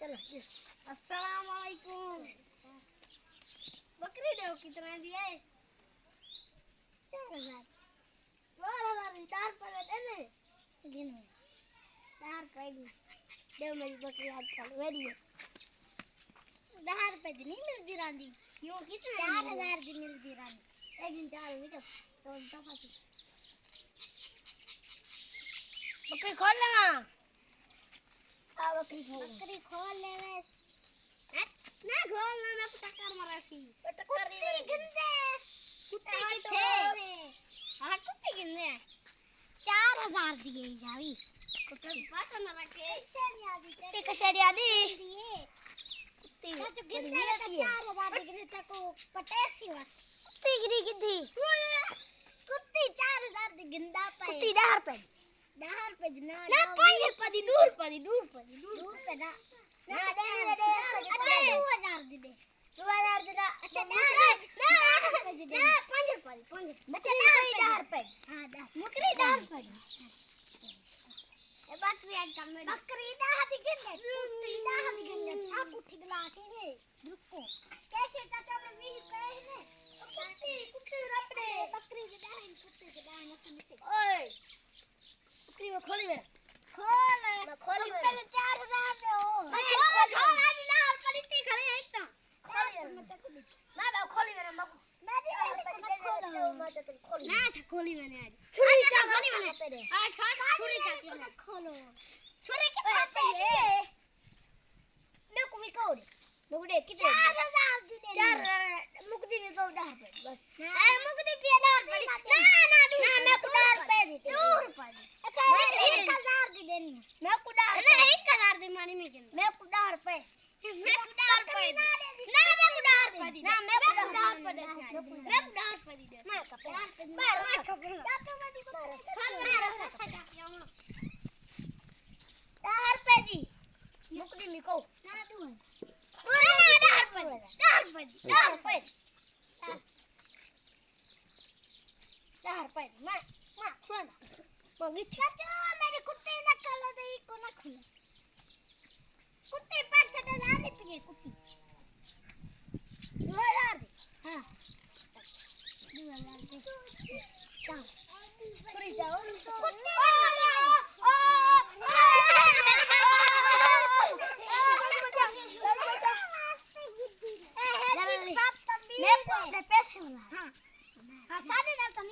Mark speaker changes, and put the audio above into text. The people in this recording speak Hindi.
Speaker 1: चलो अस्सलाम वालेकुम। बकरी दो कितना दिया है? 4000। 4000 4 पर देने गिन में 4 पैदी दे मेरी बकरी आज कल वेरी 10 रुपए दी नहीं मिलती रांदी क्यों कितना 4000 दी मिलती रांदी एक दिन 4 निकल तो फासी बकरी खोल लेना बकरी खोल ले ना खोल ना टक्कर मारासी टक्कर नहीं गंदे कुत्ते किथे हां कुत्ते कितने 4000 दिए जावी कुत्ते पास ना रखे कुत्ते कशेरी आदि कुत्ते जो गिनते हैं 4000 दिए तको पटेसी वा कुत्ते गिरी किथी कुत्ते 4000 दी गिंदा पे कुत्ती 10 रुपए 10 रुपए ना 5 रुपए दी 2 रुपए दी 2 रुपए ना ना दे अच्छा 2000 दी दे 2000 दे अच्छा 10 ना 5 रुपए 5 बच्चा 10 रुपए हां 10 बकरी 10 रुपए ए बकरी आज कम में बकरी 10 दी गिन कुत्ती 10 दी गिन सब उठी गला के रे रुको कैसे चाचा में 20 कहे ने कुत्ती रपड़े बकरी के 10 कुत्ते के 10 न से ओए बकरी में खोली मेरा खोल मैं खोली मेरा 4000 दे हो खोल आज ना पड़ती खड़े है इतना ना मैं खोली मेरा मैं खोलो ना खोली मैंने आज छुरी खोली मैंने आज छुरी चाहती हूं खोलो छुरी के पास है मेरे को भी कोड मुगदे कितने 4000 दे 4 मुगदी में को 10 रुपए बस ए मुगदी पे 10 रुपए ना मैं को 10 रुपए देते 2 रुपए अच्छा मैं 1000 दे देनी मैं को 10 ना 1000 दे मानी में मैं को 10 रुपए मैं को 10 रुपए ना मैं को 10 रुपए ना मैं को 10 रुपए दे मैं को 10 रुपए दे मैं का 10 रुपए मैं का तो मैं दी खाना खा जा 10 रुपए दी मुकदी में को ना दूं ना 10 रुपए 10 रुपए मैं सुन मम्मी चाचा मेरे कुत्ते ना कल दे को ना खुले कुत्ते पर से डला दे पिए कुत्ती 2000 दे हां 2000 दे चल पूरी जाओ कुत्ते मैं पैसे वाला हां हां साढ़े 9